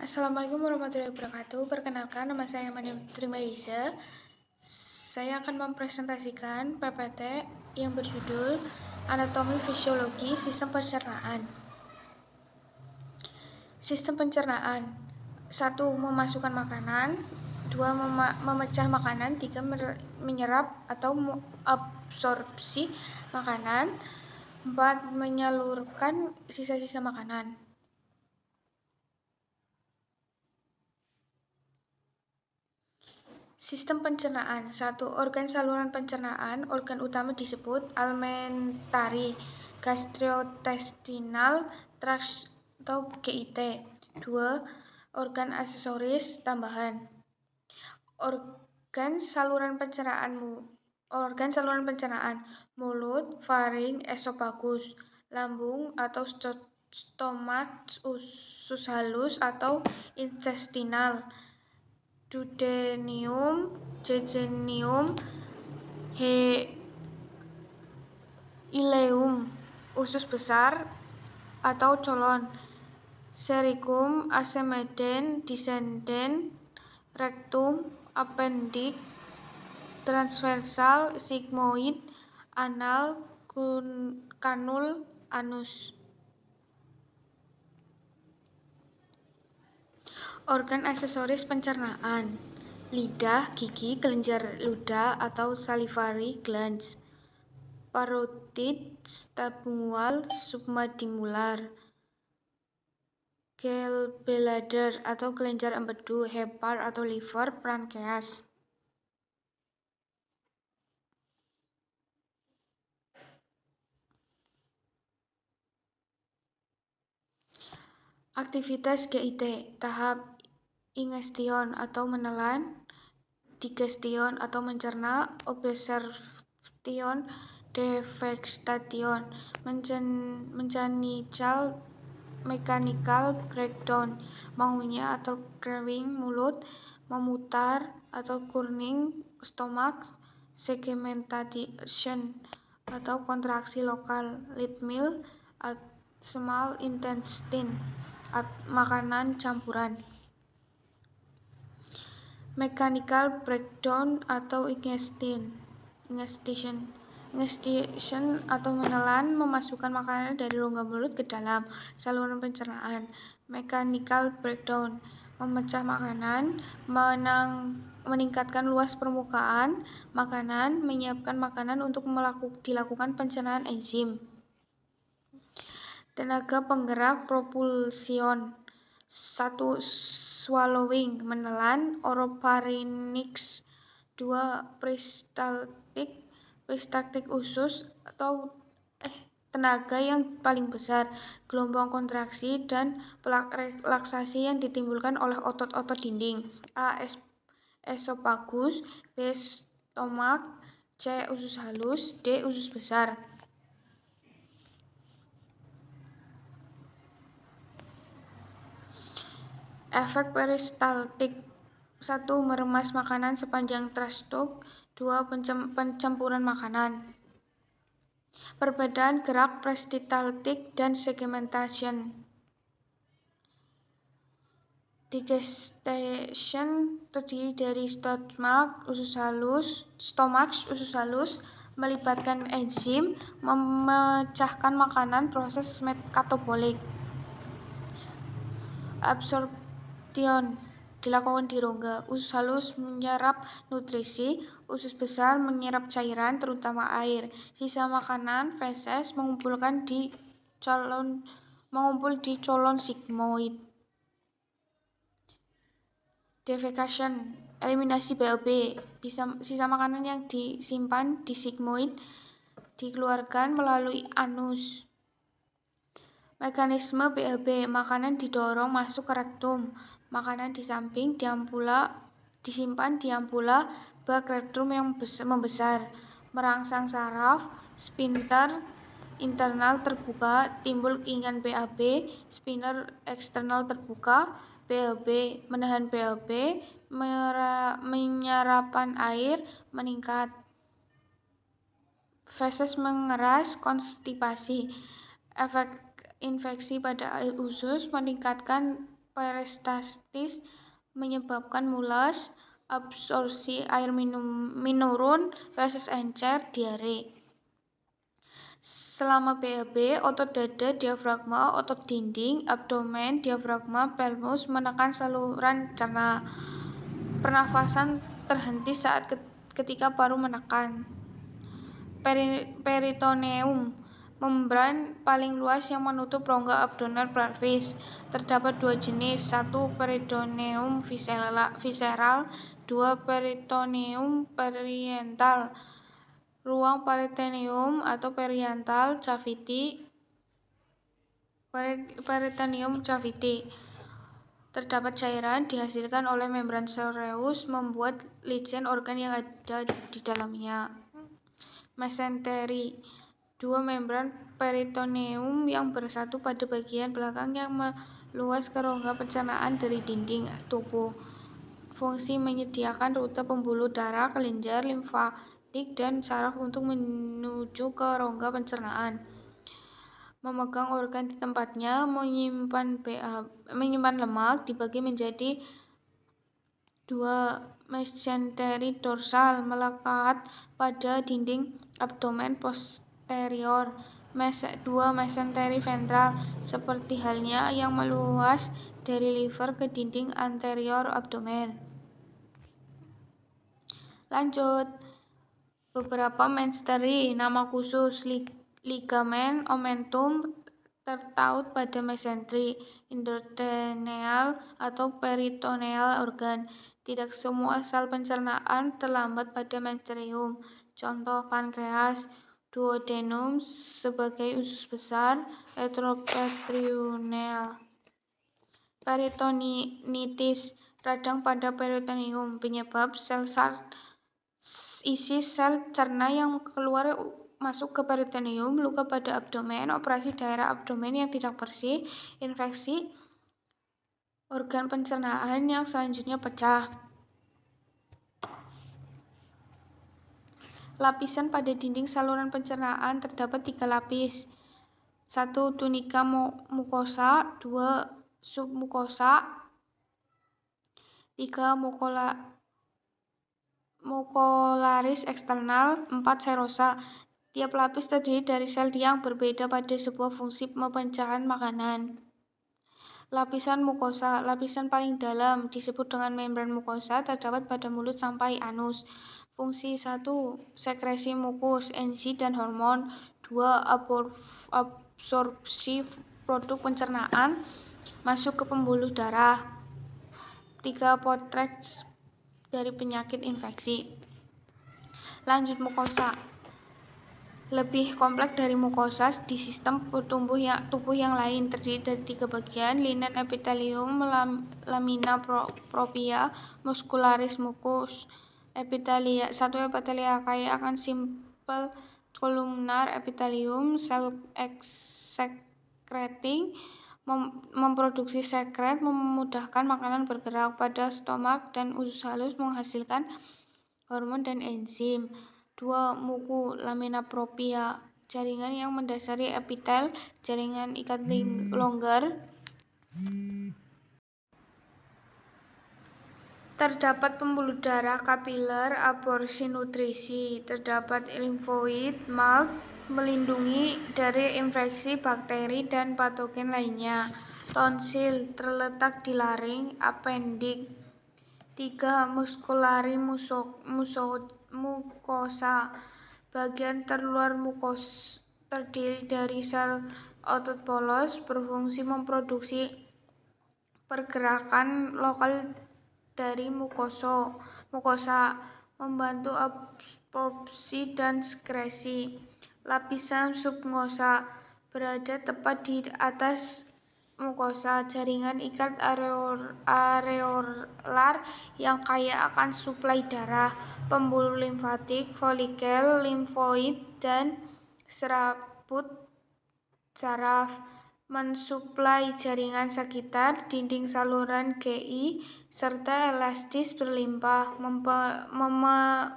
Assalamualaikum warahmatullahi wabarakatuh. Perkenalkan, nama saya Manitri Melisa. Saya akan mempresentasikan PPT yang berjudul Anatomi Fisiologi Sistem Pencernaan. Sistem pencernaan: 1. Memasukkan makanan. 2. Memecah makanan. 3. Menyerap atau absorpsi makanan. 4. Menyalurkan sisa-sisa makanan. Sistem pencernaan: 1. Organ saluran pencernaan. Organ utama disebut alimentary gastrointestinal tract atau GIT. 2. Organ aksesoris tambahan. Organ saluran pencernaan: mulut, faring, esofagus, lambung atau stomach, usus halus atau intestinal, duodenum, jejunum, ileum, usus besar atau colon, cecum, acemeden, descendens, rectum, appendix, transversal, sigmoid, anal, kanul, anus. Organ aksesoris pencernaan: lidah, gigi, kelenjar ludah atau salivary glands, parotid, sublingual, submandibular, gallbladder atau kelenjar empedu, hepar atau liver, pankreas. Aktivitas GIT: tahap ingestion atau menelan, digestion atau mencerna, absorption, degradation, mechanical breakdown, mengunyah atau craving mulut, memutar atau churning stomach, segmentation atau kontraksi lokal, light meal, small intestine, makanan campuran. Mechanical breakdown atau ingestion atau menelan, memasukkan makanan dari rongga mulut ke dalam saluran pencernaan. Mechanical breakdown: memecah makanan, meningkatkan luas permukaan makanan, menyiapkan makanan untuk dilakukan pencernaan enzim. Tenaga penggerak propulsion: 1. Swallowing, menelan, oropharynx. 2. Peristaltik usus atau tenaga yang paling besar, gelombang kontraksi dan relaksasi yang ditimbulkan oleh otot-otot dinding. A. Esofagus. B. Stomach. C. Usus halus. D. Usus besar. Efek peristaltik: 1. Meremas makanan sepanjang trachea. 2. Pencampuran makanan. Perbedaan gerak peristaltik dan segmentation. Digestion terdiri dari stomach, usus halus, melibatkan enzim, memecahkan makanan, proses katabolik. Absorption dilakukan di rongga. Usus halus menyerap nutrisi, usus besar menyerap cairan, terutama air. Sisa makanan, feses, mengumpul di colon sigmoid. Defecation, eliminasi BAB. Sisa makanan yang disimpan di sigmoid dikeluarkan melalui anus. Mekanisme BAB: makanan didorong masuk ke rektum. Makanan disimpan di ampula bak rektum yang membesar. Merangsang saraf, sphincter internal terbuka, timbul keinginan BAB. Sphincter eksternal terbuka, BAB, menahan BAB, menyerapan air meningkat. Feses mengeras, konstipasi. Efek infeksi pada usus meningkatkan peristaltis menyebabkan mules, absorpsi air menurun, feses encer, diare. Selama BAB, otot dada, diafragma, otot dinding, abdomen, diafragma, pelvis menekan saluran cerna. Pernafasan terhenti saat ketika paru menekan. Peritoneum, membran paling luas yang menutup rongga abdomen pelvis. Terdapat dua jenis, satu peritoneum visceral, dua peritoneum periantal. Ruang peritoneum atau periantal cavity. Peritoneum cavity. Terdapat cairan dihasilkan oleh membran sereus membuat licin organ yang ada di dalamnya. Mesentery, dua membran peritoneum yang bersatu pada bagian belakang yang meluas ke rongga pencernaan dari dinding tubuh. Fungsi menyediakan rute pembuluh darah, kelenjar, limfatik, dan saraf untuk menuju ke rongga pencernaan. Memegang organ di tempatnya, menyimpan lemak, dibagi menjadi dua. Mesentery dorsal melekat pada dinding abdomen posterior. Dua mesentery ventral, seperti halnya yang meluas dari liver ke dinding anterior abdomen. Lanjut, beberapa mesentery nama khusus ligamen omentum tertaut pada mesentery endothelial atau peritoneal organ. Tidak semua sel pencernaan terlambat pada mesenterium. Contoh pankreas, duodenum sebagai usus besar, retroperitoneal. Peritonitis, radang pada peritoneum, penyebab sel isi sel cerna yang keluar masuk ke peritoneum, luka pada abdomen, operasi daerah abdomen yang tidak bersih, infeksi organ pencernaan yang selanjutnya pecah. Lapisan pada dinding saluran pencernaan terdapat 3 lapis. 1. Tunika mukosa, 2. Submukosa, 3. Mukolaris eksternal, 4. serosa. Tiap lapis terdiri dari sel yang berbeda pada sebuah fungsi pemecahan makanan. Lapisan mukosa, lapisan paling dalam, disebut dengan membran mukosa, terdapat pada mulut sampai anus. Fungsi 1. Sekresi mukus, enzim dan hormon. 2. Absorpsi produk pencernaan masuk ke pembuluh darah. 3. Proteksi dari penyakit infeksi. Lanjut, mukosa. Lebih kompleks dari mukosa di sistem tubuh yang lain, terdiri dari 3 bagian, linen epitelium, lamina propria, muscularis mucus. Satu epitelia kaya akan simple columnar epitelium, sel excreting, memproduksi sekret, memudahkan makanan bergerak pada stomak, dan usus halus menghasilkan hormon dan enzim. 2. Muku, lamina propria, jaringan yang mendasari epitel, jaringan ikat longgar. Terdapat pembuluh darah kapiler, aborsi nutrisi, terdapat limfoid, melindungi dari infeksi bakteri dan patogen lainnya. Tonsil terletak di laring, appendix. 3. Muskulari mukosa, bagian terluar mukosa terdiri dari sel otot polos, berfungsi memproduksi pergerakan lokal dari mukosa, membantu absorpsi dan sekresi. Lapisan submukosa berada tepat di atas mukosa, jaringan ikat areolar yang kaya akan suplai darah, pembuluh limfatik, folikel limfoid, dan serabut saraf. Mensuplai jaringan sekitar, dinding saluran GI, serta elastis berlimpah,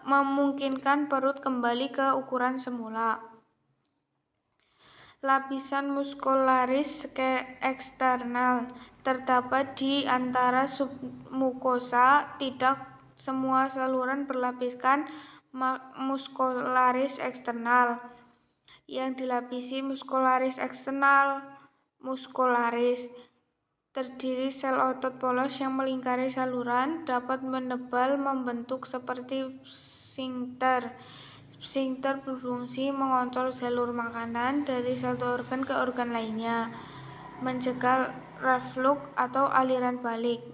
memungkinkan perut kembali ke ukuran semula. Lapisan muskularis eksternal terdapat di antara submukosa. Tidak semua saluran berlapiskan muskularis eksternal. Yang dilapisi muskularis eksternal, muskularis terdiri sel otot polos yang melingkari saluran, dapat menebal, membentuk seperti sphinkter. Sphinkter berfungsi mengontrol jalur makanan dari satu organ ke organ lainnya, mencegah reflux atau aliran balik.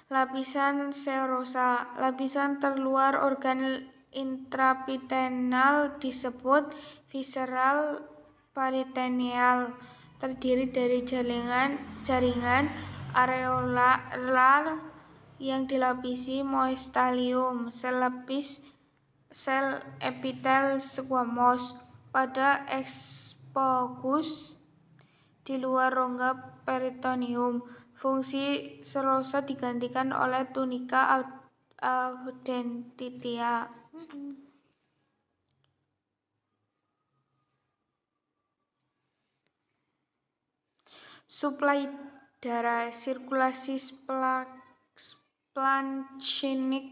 Lapisan serosa, lapisan terluar organ intraperitoneal disebut visceral peritoneal, terdiri dari jaringan areolar yang dilapisi mycelium, sel epitel squamous pada esophagus di luar rongga peritoneum. Fungsi serosa digantikan oleh tunika adventitia. Suplai darah, sirkulasi splanchnic,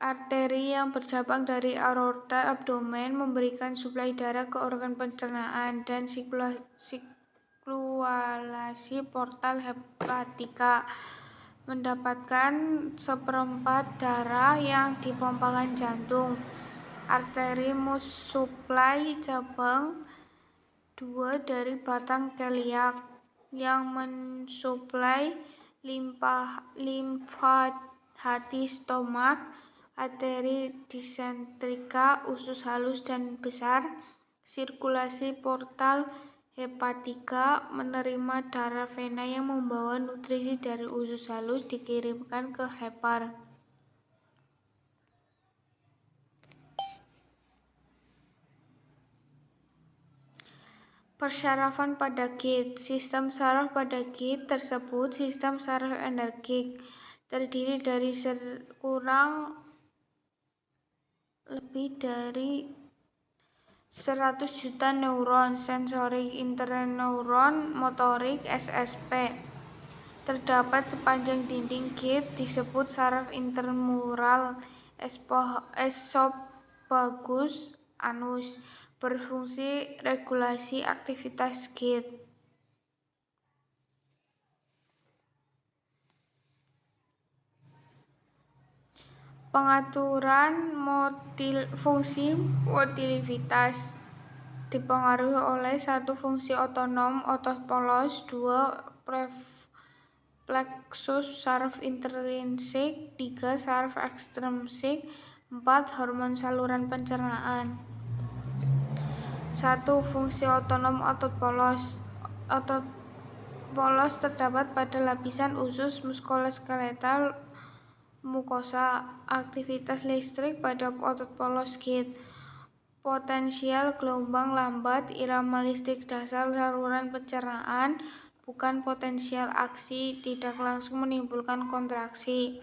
arteri yang bercabang dari aorta abdomen memberikan suplai darah ke organ pencernaan, dan sirkulasi portal hepatika mendapatkan seperempat darah yang dipompakan jantung. Arteri supply cabang 2 dari batang keliak yang mensuplai limfa hati stomak, arteri disentrika usus halus dan besar. Sirkulasi portal hepatika menerima darah vena yang membawa nutrisi dari usus halus dikirimkan ke hepar. Persarafan pada git. Sistem saraf pada git tersebut sistem saraf energik, terdiri dari kurang lebih dari 100 juta neuron sensorik, interneuron, motorik, SSP. Terdapat sepanjang dinding git disebut saraf intermural esophagus anus, berfungsi regulasi aktivitas git. Pengaturan fungsi motilitas dipengaruhi oleh 1. Fungsi otonom otot polos, 2. Plexus saraf intrinsik, 3. saraf ekstrinsik, 4. hormon saluran pencernaan. 1. Fungsi otonom otot polos. Otot polos terdapat pada lapisan usus muskuloskeletal mukosa. Aktivitas listrik pada otot polos git. Potensial gelombang lambat irama listrik dasar saluran pencernaan, bukan potensial aksi, tidak langsung menimbulkan kontraksi.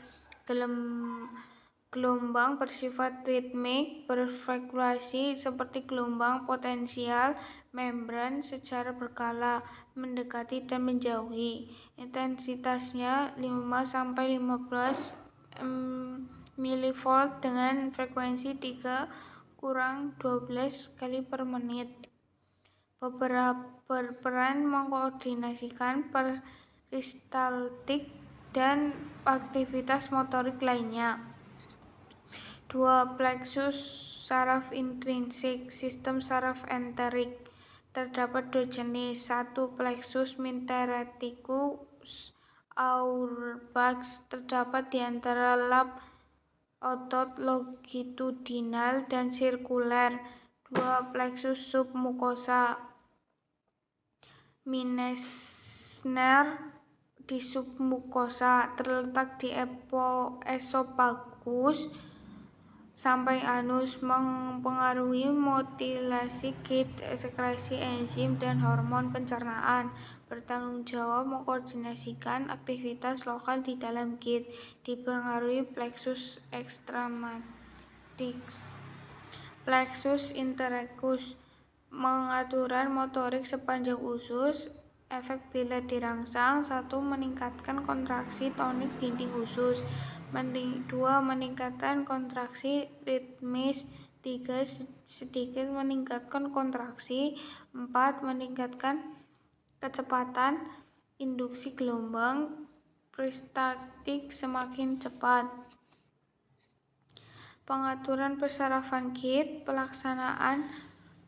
Gelombang bersifat ritmik, berfrekuensi seperti gelombang potensial membran secara berkala, mendekati dan menjauhi. Intensitasnya 5–15 mV dengan frekuensi 3–12 kali per menit. Berperan mengkoordinasikan peristaltik dan aktivitas motorik lainnya. 2. Plexus saraf intrinsik, sistem saraf enterik. Terdapat 2 jenis. 1. Plexus mintericus auerbach, terdapat di antara lap otot longitudinal dan sirkuler. 2. Plexus submukosa Meissner di submukosa, terletak di esophagus sampai anus, mempengaruhi motilasi git, sekresi enzim dan hormon pencernaan, bertanggung jawab mengkoordinasikan aktivitas lokal di dalam git, dipengaruhi plexus extrematis. Plexus intericus, pengaturan motorik sepanjang usus. Efek bila dirangsang. 1. Meningkatkan kontraksi tonik dinding usus. 2. Meningkatkan kontraksi ritmis. 3. Sedikit meningkatkan kontraksi. 4. Meningkatkan kecepatan induksi gelombang peristaltik semakin cepat. Pengaturan persarafan gait, pelaksanaan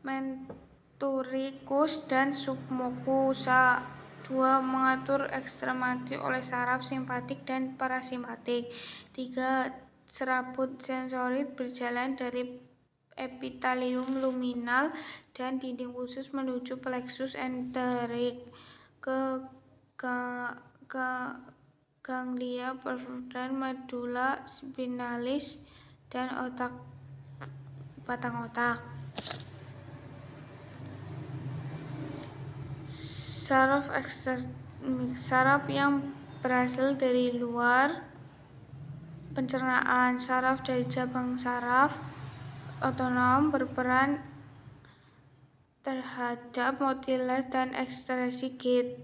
mentorikus dan submukosa. 2. Mengatur ekstremati oleh saraf simpatik dan parasimpatik. 3. Serabut sensorik berjalan dari epitelium luminal dan dinding usus menuju plexus enterik ke ganglia periferial medula spinalis dan batang otak. Saraf ekstermik, saraf yang berasal dari luar pencernaan. Saraf dari cabang saraf otonom berperan terhadap motilasi dan ekstresi gait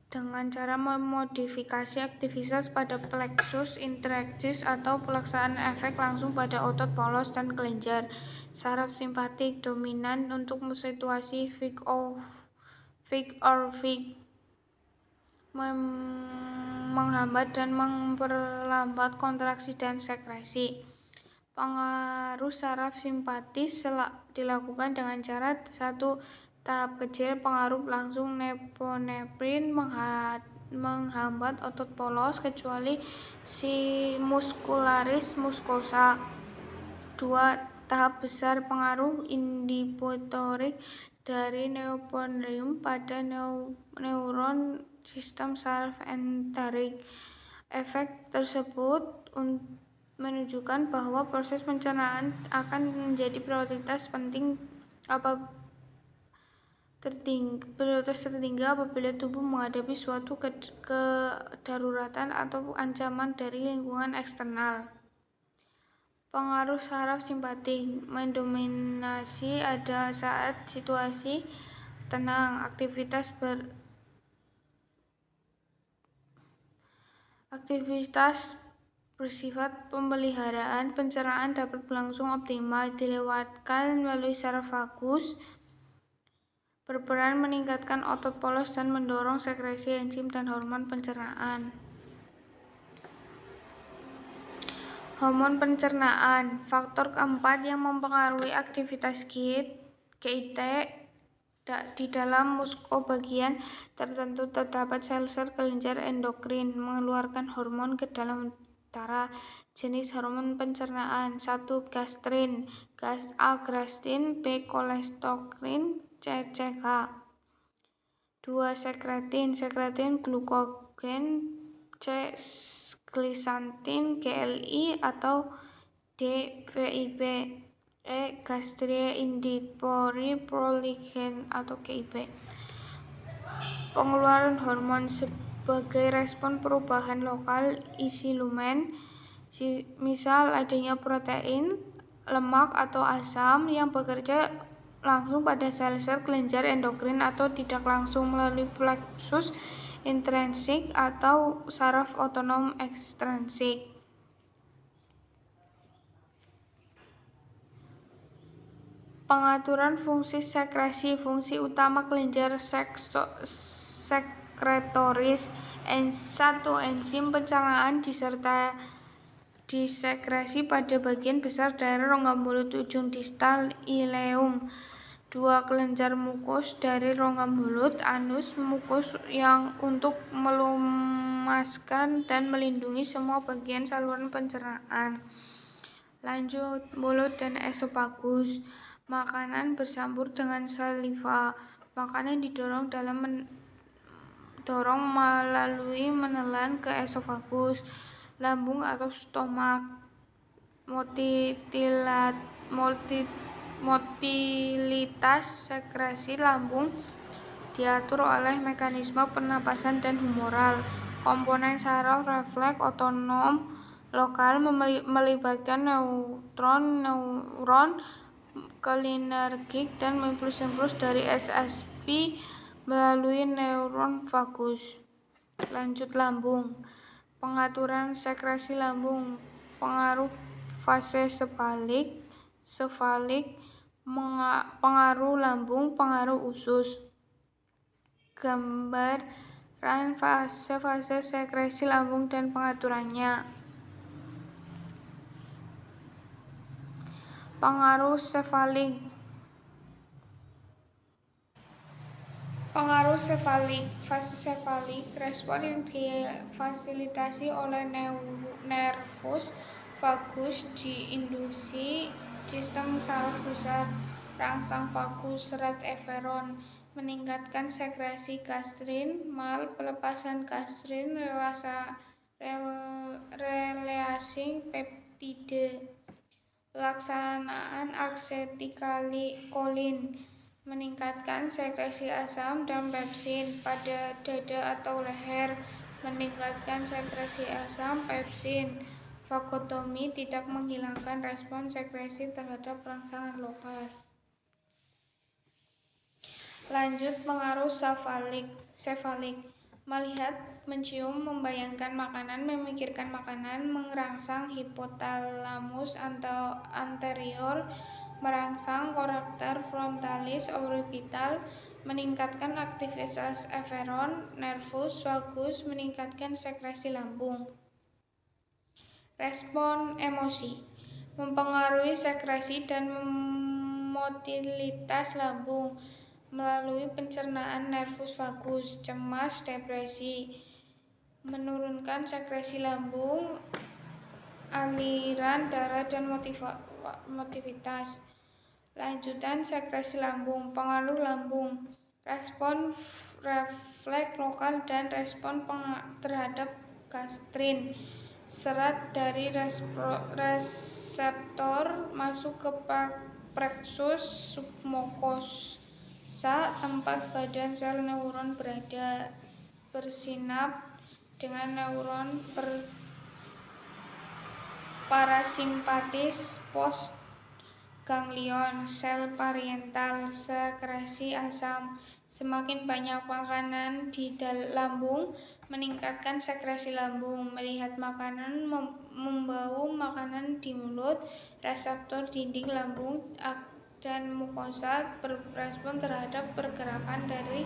dengan cara memodifikasi aktivitas pada plexus intericus atau pelaksanaan efek langsung pada otot polos dan kelenjar. Saraf simpatik dominan untuk situasi fight or flight, menghambat dan memperlambat kontraksi dan sekresi. Pengaruh saraf simpatis dilakukan dengan cara 1. Tahap kecil pengaruh langsung norepinefrin menghambat otot polos kecuali si muscularis mucosa. 2. Tahap besar pengaruh inhibitorik dari norepinefrin pada neuron sistem saraf enterik. Efek tersebut menunjukkan bahwa proses pencernaan akan menjadi prioritas tertinggi apabila tubuh menghadapi suatu kedaruratan atau ancaman dari lingkungan eksternal. Pengaruh saraf simpatik mendominasi ada saat situasi tenang. Aktivitas bersifat pemeliharaan pencernaan dapat berlangsung optimal dilewatkan melalui saraf vagus, berperan meningkatkan otot polos dan mendorong sekresi enzim dan hormon pencernaan. Hormon pencernaan, faktor keempat yang mempengaruhi aktivitas gait di dalam bagian tertentu terdapat sel-sel kelenjar endokrin mengeluarkan hormon ke dalam darah. Jenis hormon pencernaan: 1. Gastrin, A. Gastrin, B. kolestokrin, C. CK. 2. Sekretin, glukogen, C. glisantin, GLI atau D. VIP. E. Gastrin-inditory prolichen atau GIP. Pengeluaran hormon sebagai respon perubahan lokal isi lumen, misal adanya protein, lemak atau asam yang bekerja langsung pada sel-sel kelenjar endokrin atau tidak langsung melalui plexus intrinsik atau saraf otonom ekstrinsik. Pengaturan fungsi sekresi, fungsi utama kelenjar sekretoris. 1. Enzim pencernaan disekresi pada bagian besar dari rongga mulut ujung distal ileum. 2. Kelenjar mukus dari rongga mulut anus mukus yang untuk melumaskan dan melindungi semua bagian saluran pencernaan. Lanjut, mulut dan esofagus. Makanan bercampur dengan saliva. Makanan didorong melalui menelan ke esofagus, lambung atau stomak. Motilitas sekresi lambung diatur oleh mekanisme pernapasan dan humoral. Komponen saraf refleks otonom lokal melibatkan neuron kolinergik dan impuls dari SSP melalui neuron vagus. Lanjut lambung. Pengaturan sekresi lambung, pengaruh fase sefalik, pengaruh lambung, pengaruh usus. Gambaran fase-fase sekresi lambung dan pengaturannya. Pengaruh sefalik. Pengaruh sefalik, fase sefalik, respon yang difasilitasi oleh nervus vagus diinduksi sistem saraf pusat, rangsang vagus serat efferon, meningkatkan sekresi gastrin, pelepasan gastrin, releasing peptide, pelaksanaan asetilkolin, meningkatkan sekresi asam dan pepsin pada dada atau leher, meningkatkan sekresi asam pepsin. Vagotomi tidak menghilangkan respon sekresi terhadap rangsangan lokal. Lanjut pengaruh sefalik. Melihat, mencium, membayangkan makanan, memikirkan makanan, merangsang hipotalamus anterior, merangsang korteks frontalis orbital, meningkatkan aktivitas efferon, nervus vagus, meningkatkan sekresi lambung. Respon emosi mempengaruhi sekresi dan motilitas lambung melalui pencernaan nervus vagus, cemas, depresi, menurunkan sekresi lambung, aliran darah dan motivitas. Lanjutan sekresi lambung, pengaruh lambung, respon refleks lokal dan respon terhadap gastrin. Serat dari reseptor masuk ke plexus submucosa, tempat badan sel neuron berada, bersinap dengan neuron parasimpatis post ganglion, sel parietal, sekresi asam. Semakin banyak makanan di lambung, meningkatkan sekresi lambung. Melihat makanan, membau makanan di mulut, reseptor dinding lambung dan mukosa berespon terhadap pergerakan dari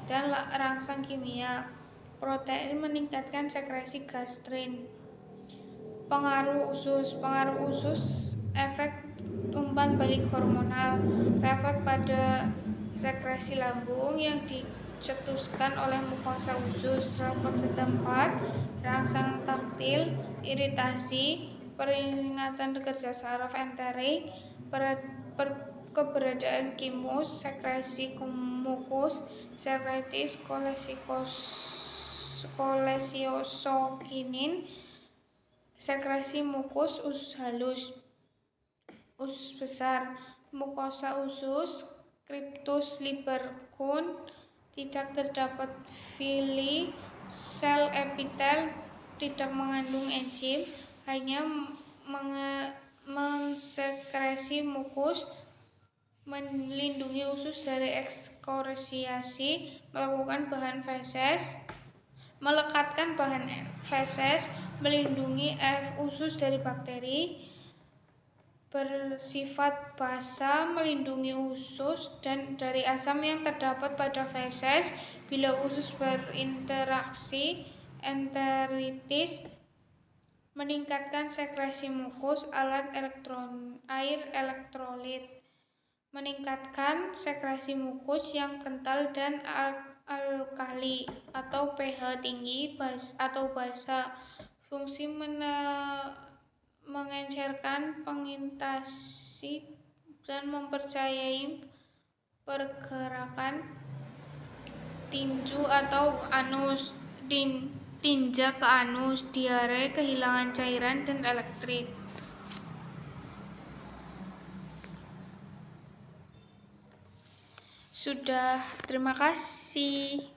dan rangsang kimia. Protein meningkatkan sekresi gastrin. Pengaruh usus. Pengaruh usus, efek umpan balik hormonal, refleks pada sekresi lambung yang dicetuskan oleh mukosa usus, refleks setempat, rangsang taktil, iritasi, peringatan kerja saraf enterik, keberadaan kimus, sekresi mukus, sekretis kolesiosokinin, sekresi mukus usus halus. Usus besar, mukosa usus, cryptus libercum, tidak terdapat villi, sel epitel tidak mengandung enzim, hanya mensekresi mukus, melindungi usus dari ekskoriasi, melekatkan bahan feses, melindungi usus dari bakteri, bersifat basa, melindungi usus dan dari asam yang terdapat pada feses bila usus berinteraksi, enteritis, meningkatkan sekresi mukus, air elektrolit, meningkatkan sekresi mukus yang kental dan alkali atau pH tinggi atau basa, fungsi mengencerkan pengintasi dan mempercayai pergerakan tinju atau anus, tinja ke anus, diare, kehilangan cairan dan elektrit. Sudah, terima kasih.